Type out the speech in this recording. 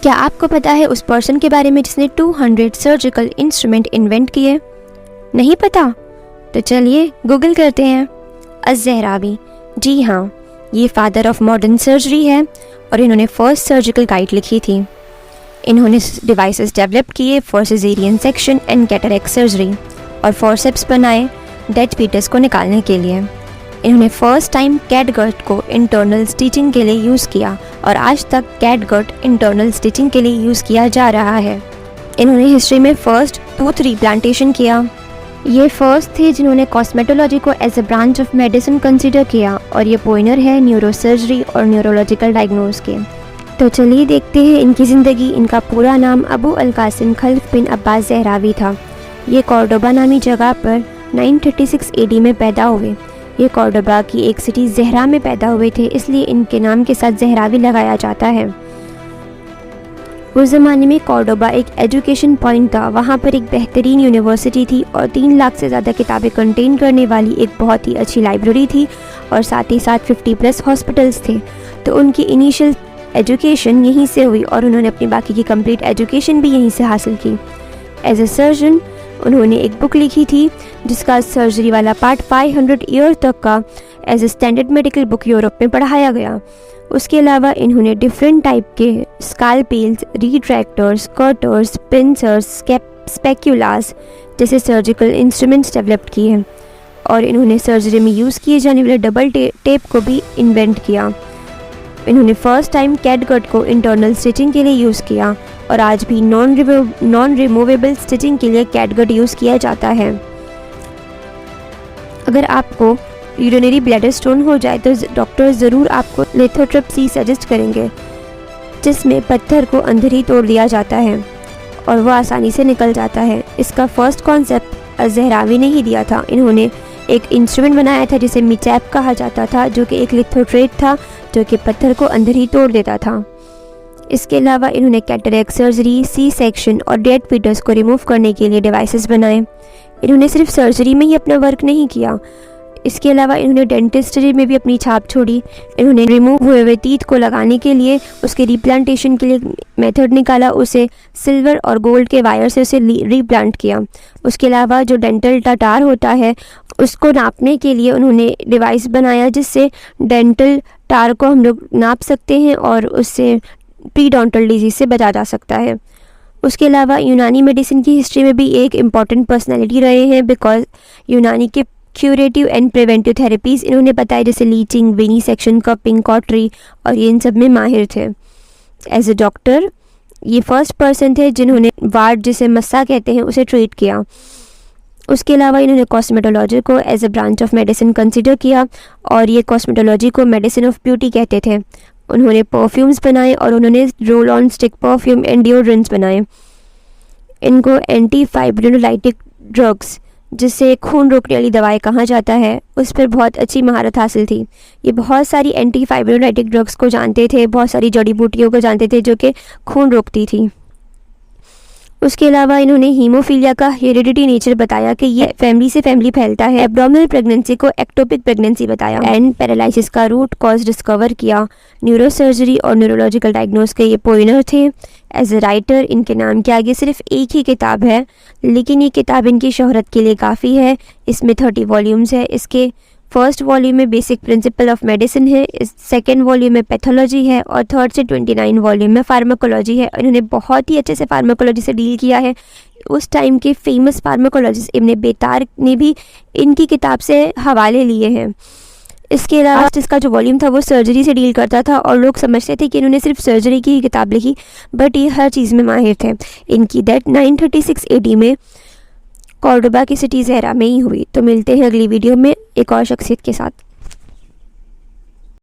क्या आपको पता है उस पर्सन के बारे में जिसने 200 सर्जिकल इंस्ट्रूमेंट इन्वेंट किए? नहीं पता? तो चलिए गूगल करते हैं। अज़-ज़हरावी, जी हाँ, ये फादर ऑफ मॉडर्न सर्जरी है और इन्होंने फर्स्ट सर्जिकल गाइड लिखी थी। इन्होंने डिवाइसेस डेवलप किए for caesarean section and cataract surgery और फॉरसेप्स बनाए डेड फीटस को निकालने के लिए। इन्होंने फर्स्ट टाइम कैटगट को इंटरनल स्टिचिंग के लिए यूज़ किया और आज तक कैटगट इंटरनल स्टिचिंग के लिए यूज़ किया जा रहा है। इन्होंने हिस्ट्री में फर्स्ट टूथ रिप्लांटेशन किया। ये फर्स्ट थे जिन्होंने कॉस्मेटोलॉजी को as a branch of medicine consider किया और ये पोइनर है न्यूरोसर्जरी और न्यूरोलॉजिकल डायग्नोज के। तो चलिए देखते हैं इनकी ज़िंदगी। इनका पूरा नाम अबू अल कासिम खल्फ बिन अब्बास ज़हरावी था। ये कॉर्डोबा नामी जगह पर 936 AD में पैदा हुए। ये कॉर्डोबा की एक सिटी ज़हरा में पैदा हुए थे, इसलिए इनके नाम के साथ ज़हरावी लगाया जाता है। उस ज़माने में कॉर्डोबा एक एजुकेशन पॉइंट था। वहाँ पर एक बेहतरीन यूनिवर्सिटी थी और 3 लाख से ज़्यादा किताबें कंटेन करने वाली एक बहुत ही अच्छी लाइब्रेरी थी और साथ ही साथ 50+ हॉस्पिटल्स थे। तो उनकी इनिशियल एजुकेशन यहीं से हुई और उन्होंने अपनी बाकी की कंप्लीट एजुकेशन भी यहीं से हासिल की। एज ए सर्जन उन्होंने एक बुक लिखी थी जिसका सर्जरी वाला पार्ट 500 ईयर तक का as a standard medical book Europe में पढ़ाया गया। उसके अलावा इन्होंने डिफरेंट टाइप के स्कैल्पेल्स, रिट्रैक्टर्स, कटर्स, पिंसर्स, स्पेक्युलास जैसे सर्जिकल इंस्ट्रूमेंट्स डेवलप किए और इन्होंने सर्जरी में यूज़ किए जाने वाले डबल टेप को भी इन्वेंट किया। इन्होंने फर्स्ट टाइम कैटगट को इंटरनल स्टिचिंग के लिए यूज़ किया और आज भी नॉन रिमूवेबल स्टिचिंग के लिए कैटगट यूज़ किया जाता है। अगर आपको यूरिनरी ब्लैडर स्टोन हो जाए तो डॉक्टर ज़रूर आपको लिथोट्रिप्सी सजेस्ट करेंगे, जिसमें पत्थर को अंदर ही तोड़ दिया जाता है और वह आसानी से निकल जाता है। इसका फर्स्ट कॉन्सेप्ट अज़-ज़हरावी ने ही दिया था। इन्होंने एक इंस्ट्रूमेंट बनाया था जिसे मिचैप कहा जाता था, जो कि एक लिथोट्रेट था जो कि पत्थर को अंदर ही तोड़ देता था। इसके अलावा इन्होंने कैटरेक्ट सर्जरी, सी सेक्शन और डेड फीटस को रिमूव करने के लिए डिवाइसेस बनाए। इन्होंने सिर्फ सर्जरी में ही अपना वर्क नहीं किया, इसके अलावा इन्होंने डेंटिस्ट्री में भी अपनी छाप छोड़ी। इन्होंने रिमूव हुए हुए टीथ को लगाने के लिए उसके रिप्लांटेशन के लिए मेथड निकाला, उसे सिल्वर और गोल्ड के वायर से उसे रिप्लांट किया। उसके अलावा जो डेंटल टाटार होता है उसको नापने के लिए उन्होंने डिवाइस बनाया जिससे डेंटल टार को हम लोग नाप सकते हैं और उससे प्रीडोंटल डिजीज़ से बचा जा सकता है। उसके अलावा यूनानी मेडिसिन की हिस्ट्री में भी एक इम्पॉर्टेंट पर्सनैलिटी रहे हैं, बिकॉज यूनानी के क्यूरेटिव एंड प्रिवेंटिव थेरेपीज़ इन्होंने बताए, जैसे लीचिंग, वेनी सेक्शन, कपिंग, कॉटरी और ये इन सब में माहिर थे। एज ए डॉक्टर ये फर्स्ट पर्सन थे जिन्होंने वार्ड, जिसे मस्सा कहते हैं, उसे ट्रीट किया। उसके अलावा इन्होंने कॉस्मेटोलॉजी को as a branch of medicine consider किया और ये कॉस्मेटोलॉजी को मेडिसिन ऑफ ब्यूटी कहते थे। उन्होंने परफ्यूम्स बनाए और उन्होंने roll on stick perfume and deodorants बनाए। इनको एंटी फाइब्रिनोलाइटिक ड्रग्स, जिसे खून रोकने वाली दवाई कहा जाता है, उस पर बहुत अच्छी महारत हासिल थी। ये बहुत सारी एंटी फाइब्रिनोलाइटिक ड्रग्स को जानते थे, बहुत सारी जड़ी बूटियों को जानते थे जो कि खून रोकती थी। उसके अलावा इन्होंने हीमोफीलिया का हेरिडिटी नेचर बताया कि ये फैमिली से फैमिली फैलता है। एब्डोमिनल प्रेगनेंसी को एक्टोपिक प्रेगनेंसी बताया एंड पैरालिसिस का रूट कॉज डिस्कवर किया। न्यूरोसर्जरी और न्यूरोलॉजिकल डायग्नोस के ये पोइनर थे। एज ए राइटर इनके नाम के आगे सिर्फ एक ही किताब है, लेकिन ये किताब इनकी शोहरत के लिए काफ़ी है। इसमें 30 वॉल्यूम्स है। इसके फर्स्ट वॉल्यूम में बेसिक प्रिंसिपल ऑफ मेडिसिन है, इस सेकेंड वॉल्यूम में पैथोलॉजी है और थर्ड से 29 वॉल्यूम में फार्माकोलॉजी है। इन्होंने बहुत ही अच्छे से फार्माकोलॉजी से डील किया है। उस टाइम के फेमस फार्माकोलॉजिस्ट इब्न बेतार ने भी इनकी किताब से हवाले लिए हैं। इसके अलावा इसका जो वॉल्यूम था वो सर्जरी से डील करता था और लोग समझते थे कि इन्होंने सिर्फ सर्जरी की ही किताब लिखी, बट ये हर चीज़ में माहिर थे। इनकी डेथ 936 AD में कॉर्डोबा की सिटी ज़हरा में ही हुई। तो मिलते हैं अगली वीडियो में एक और शख्सियत के साथ।